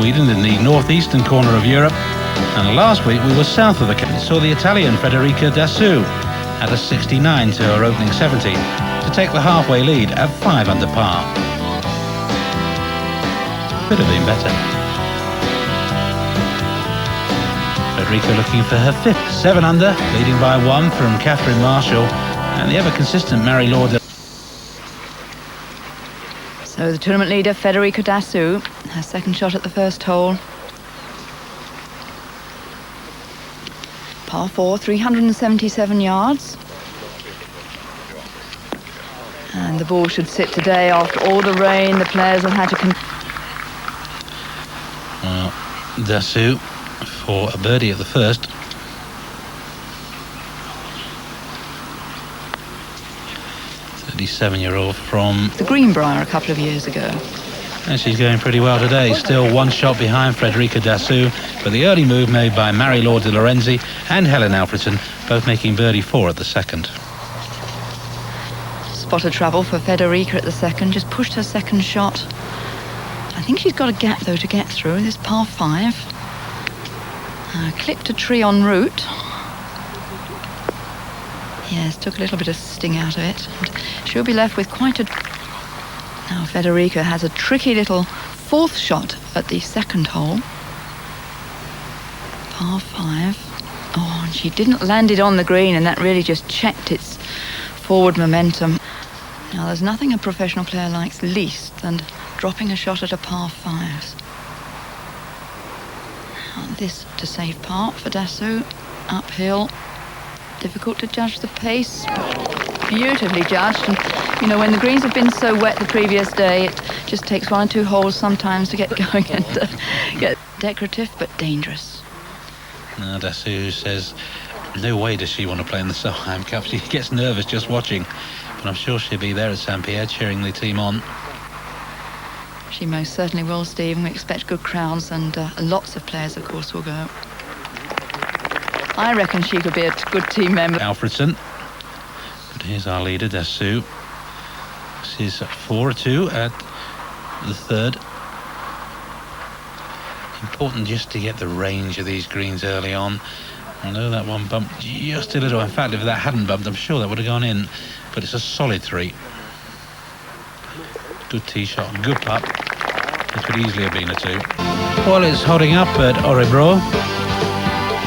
Sweden in the northeastern corner of Europe. And last week we were south of the Cape. Saw the Italian Federica Dassù at a 69 to her opening 70 to take the halfway lead at 5 under par. Could have been better. Federica looking for her fifth, 7 under, leading by 1 from Kathryn and the ever-consistent Mary Lord. So the tournament leader, Federica Dassù, her second shot at the first hole. Par 4, 377 yards. And the ball should sit today after all the rain the players have had to... Well, Dassù for a birdie at the first. The 7-year-old from the Greenbrier a couple of years ago. And she's going pretty well today. Still 1 shot behind Federica Dassù, but the early move made by Mary Lord de Lorenzi and Helen Alfredsson, both making birdie 4 at the second. Spot of trouble for Federica at the second, just pushed her second shot. I think she's got a gap though to get through. This par 5. Clipped a tree en route. Yes, took a little bit of sting out of it. And she'll be left with quite a... Now Federica has a tricky little 4th shot at the second hole. Par 5. Oh, and she didn't land it on the green, and that really just checked its forward momentum. Now there's nothing a professional player likes least than dropping a shot at a par 5. Now this to save par for Dassù. Uphill. Difficult to judge the pace, but beautifully judged. And you know, when the greens have been so wet the previous day, it just takes 1 or 2 holes sometimes to get going and get decorative but dangerous. Now Dassù says no way does she want to play in the Solheim Cup. She gets nervous just watching, but I'm sure she'll be there at St Pierre cheering the team on. She most certainly will, Steve, and we expect good crowds, and lots of players of course will go. I reckon she could be a good team member. Alfredsson. But here's our leader, Dassù. She's 4-2 at the third. Important just to get the range of these greens early on. I know that one bumped just a little. In fact, if that hadn't bumped, I'm sure that would have gone in. But it's a solid 3. Good tee shot, good putt. It could easily have been a 2. Well, it's holding up at Orebro.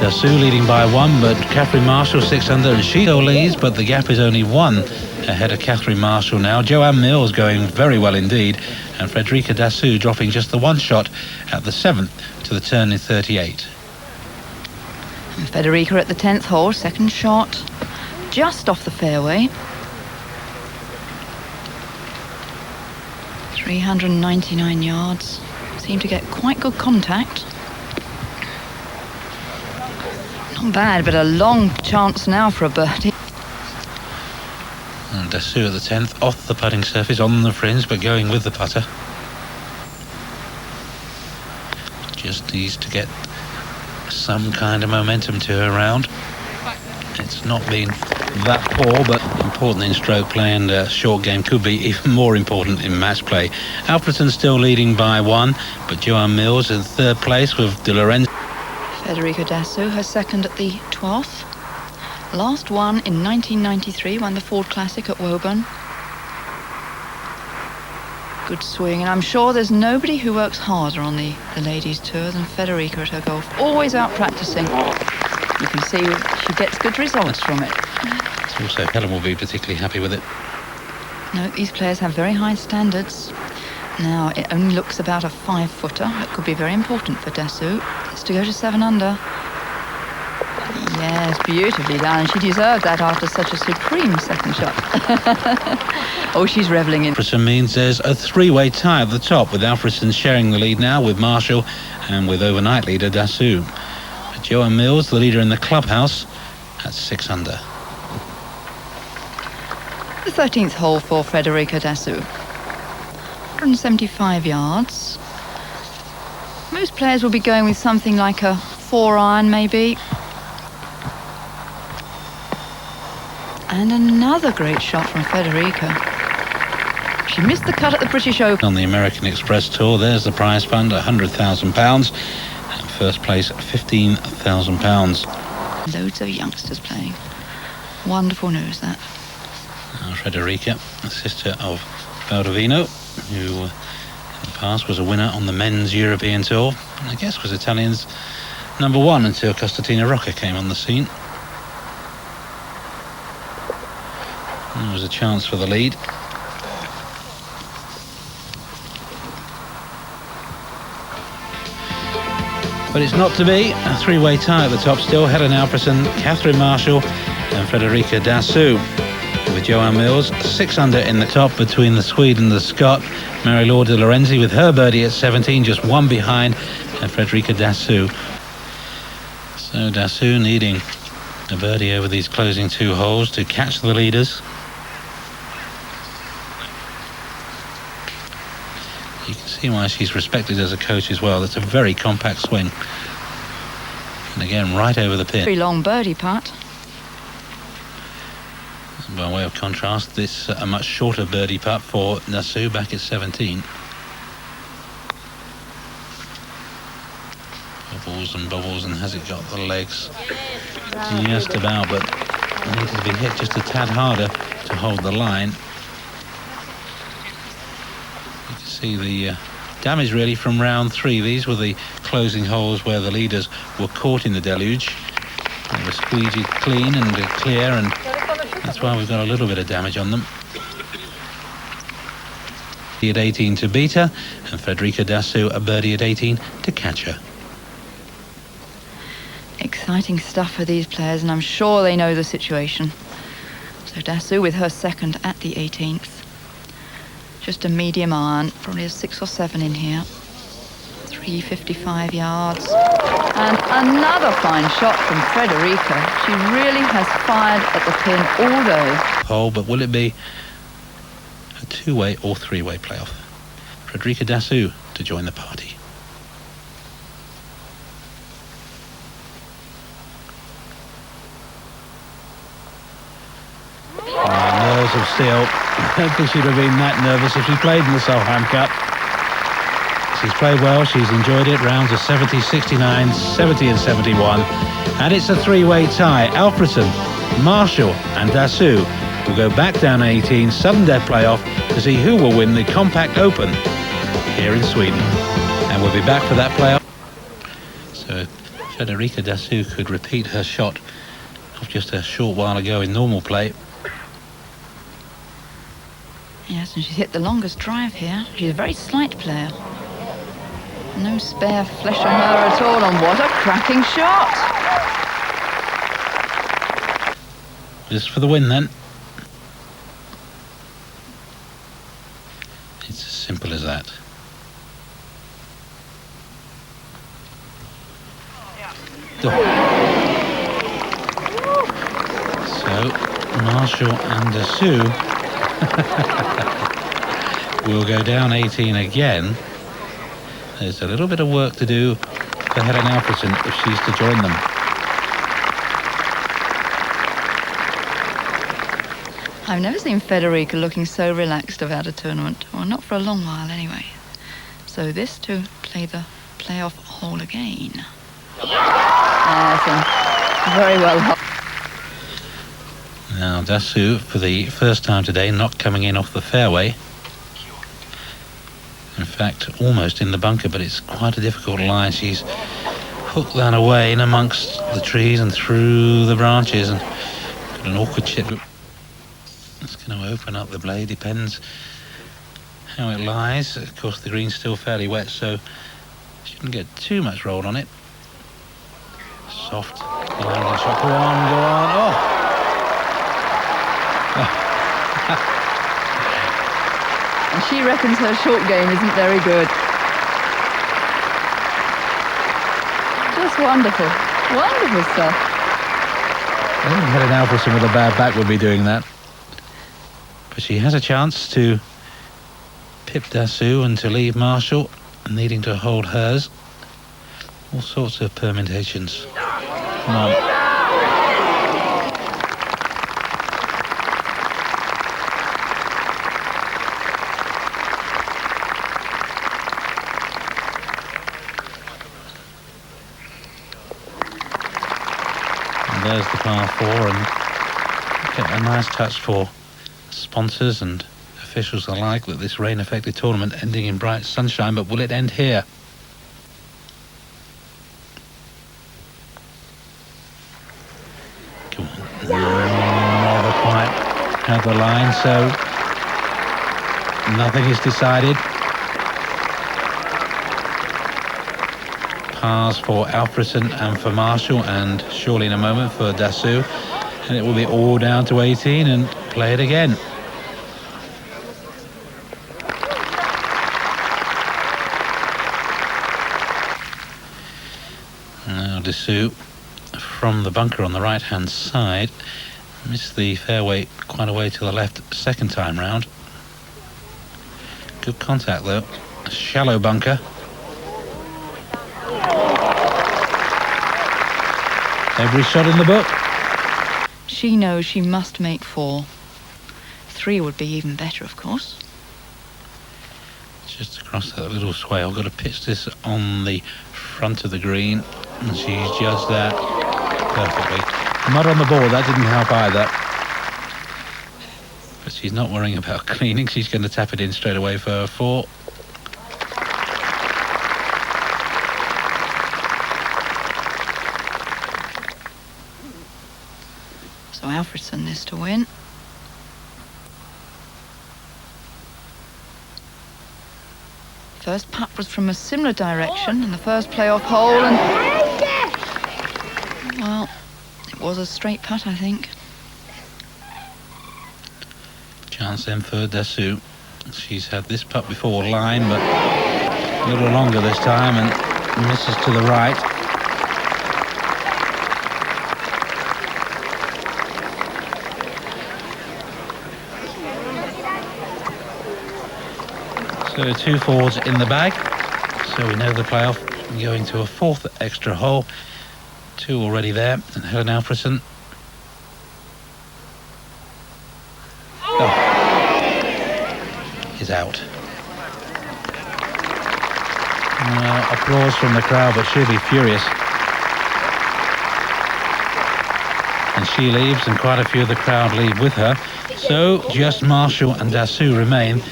Dassù leading by 1, but Kathryn 6 under, and she still leads, but the gap is only 1 ahead of Kathryn now. Joanne Mills going very well indeed, and Federica Dassù dropping just the 1 shot at the 7th to the turn in 38. And Federica at the 10th hole, second shot, just off the fairway. 399 yards. Seemed to get quite good contact. Not bad, but a long chance now for a birdie. And Dassù at the 10th, off the putting surface, on the fringe, but going with the putter. Just needs to get some kind of momentum to her round. It's not been that poor, but important in stroke play, and short game could be even more important in match play. Alfredsson still leading by 1, but Joanne Mills in 3rd place with De Lorenzi. Federica Dassù, her second at the 12th. Last one in 1993, won the Ford Classic at Woburn. Good swing, and I'm sure there's nobody who works harder on the ladies' tour than Federica at her golf. Always out practicing. You can see she gets good results from it. Also, Helen will be particularly happy with it. No, these players have very high standards. Now, it only looks about a 5-footer. That could be very important for Dassù. It's to go to 7 under. Yes, beautifully done. And she deserved that after such a supreme second shot. Oh, she's revelling in. Alfredsson means there's a 3-way tie at the top, with Alfredsson sharing the lead now with Marshall and with overnight leader Dassù. Joanne Mills, the leader in the clubhouse, at 6 under. The 13th hole for Federica Dassù. 175 yards. Most players will be going with something like a 4-iron maybe. And another great shot from Federica. She missed the cut at the British Open. On the American Express Tour, there's the prize fund, £100,000. And first place, £15,000. Loads of youngsters playing. Wonderful news, that. Federica, the sister of Ugolino, who in the past was a winner on the men's European Tour, and I guess was Italians' #1 until Costatina Rocca came on the scene. And there was a chance for the lead. But it's not to be. A three-way tie at the top still. Helen Alfredsson, Kathryn Marshall and Federica Dassù. With Joanne Mills 6 under in the top between the Swede and the Scot. Marie-Laure de Lorenzi with her birdie at 17, just one behind, and Federica Dassù. So Dassù needing a birdie over these closing 2 holes to catch the leaders. You can see why she's respected as a coach as well. That's a very compact swing. And again, right over the pin. Very long birdie putt. By way of contrast, this a much shorter birdie putt for Dassù back at 17. Bubbles, and has it got the legs? Just about, but it needs to be hit just a tad harder to hold the line. You can see the damage really from round 3. These were the closing holes where the leaders were caught in the deluge. They were squeegeed clean and clear, and that's why we've got a little bit of damage on them. At 18 to beat her, and Federica Dassù a birdie at 18 to catch her. Exciting stuff for these players, and I'm sure they know the situation. So Dassù with her second at the 18th. Just a medium iron, probably a 6 or 7 in here. 355 yards. And another fine shot from Federica. She really has fired at the pin all day. Hole, but will it be a 2-way or 3-way playoff? Federica Dassù to join the party. Nerves of steel. I don't think she'd have been that nervous if she played in the Solheim Cup. She's played well, she's enjoyed it. Rounds of 70, 69, 70 and 71. And it's a 3-way tie. Alfredsson, Marshall and Dassù will go back down 18, sudden death playoff to see who will win the Compaq Open here in Sweden. And we'll be back for that playoff. So Federica Dassù could repeat her shot of just a short while ago in normal play. Yes, and she's hit the longest drive here. She's a very slight player. No spare flesh on her at all, and what a cracking shot! Just for the win then. It's as simple as that. So Marshall and Dassù will go down 18 again. There's a little bit of work to do for Helen Alfredsson if she's to join them. I've never seen Federica looking so relaxed about a tournament. Well, not for a long while anyway. So this to play the playoff hole again. Very well. Now Dassù, for the first time today, not coming in off the fairway. In fact, almost in the bunker, but it's quite a difficult lie. She's hooked that away in amongst the trees and through the branches, and got an awkward chip. It's going to open up the blade, depends how it lies. Of course, the green's still fairly wet, so shouldn't get too much roll on it. Soft landing shot. Go on. Oh! And she reckons her short game isn't very good. Just wonderful. Wonderful stuff. I think Helen Alfredsson with a bad back would be doing that. But she has a chance to pip Dassù and to leave Marshall, needing to hold hers. All sorts of permutations. Come on. there's the par 4, and okay, a nice touch for sponsors and officials alike that this rain-affected tournament ending in bright sunshine, but will it end here? Come on. Never quite had the line, so nothing is decided. Pars for Alfredsson and for Marshall, and surely in a moment for Dassù, and it will be all down to 18 and play it again. Now Dassù from the bunker on the right hand side missed the fairway quite a way to the left second time round. Good contact though, a shallow bunker. Every shot in the book. She knows she must make 4. 3 would be even better, of course. Just across that little swale. Got to pitch this on the front of the green, and she's judged that perfectly. Mud on the ball, that didn't help either. But she's not worrying about cleaning. She's going to tap it in straight away for 4. So Alfredsson is to win. First putt was from a similar direction in the first playoff hole, and well, it was a straight putt, I think. Chance then for Dassù. She's had this putt before line, but a little longer this time, and misses to the right. So 2 forwards in the bag, so we know the playoff going to a 4th extra hole. 2 already there, and Helen Alfredsson. Is out. Applause from the crowd, but she'll be furious. And she leaves, and quite a few of the crowd leave with her. So just Marshall and Dassù remain.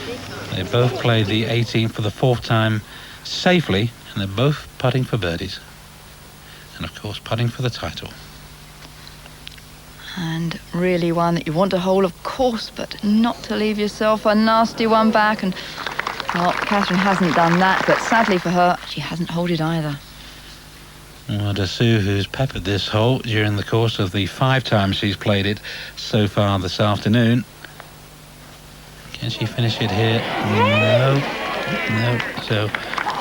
They both played the 18 for the 4th time safely, and they're both putting for birdies. And of course, putting for the title. And really one that you want to hold, of course, but not to leave yourself a nasty one back. And, well, Kathryn hasn't done that, but sadly for her, she hasn't holed it either. Well, Dassù, who's peppered this hole during the course of the 5 times she's played it so far this afternoon. Can she finish it here? No. So,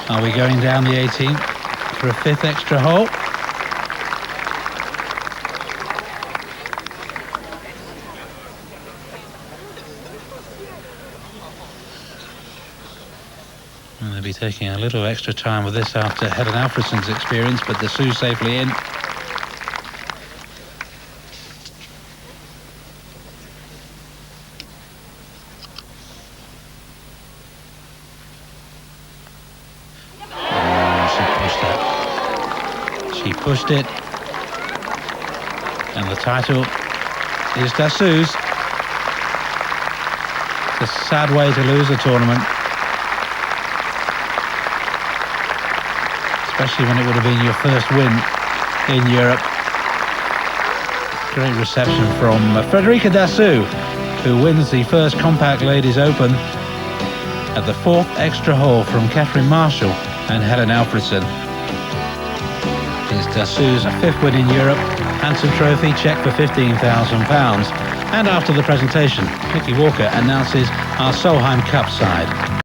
are we going down the 18 for a 5th extra hole? And they'll be taking a little extra time with this after Helen Alfredsson's experience, but Dassù safely in. She pushed it, and the title is Dassú's. It's a sad way to lose a tournament, especially when it would have been your first win in Europe. Great reception from Federica Dassù, who wins the first Compaq Ladies Open at the 4th extra hole from Kathryn Marshall and Helen Alfredsson. It's Dassú's 5th win in Europe, handsome trophy, cheque for £15,000. And after the presentation, Vicky Walker announces our Solheim Cup side.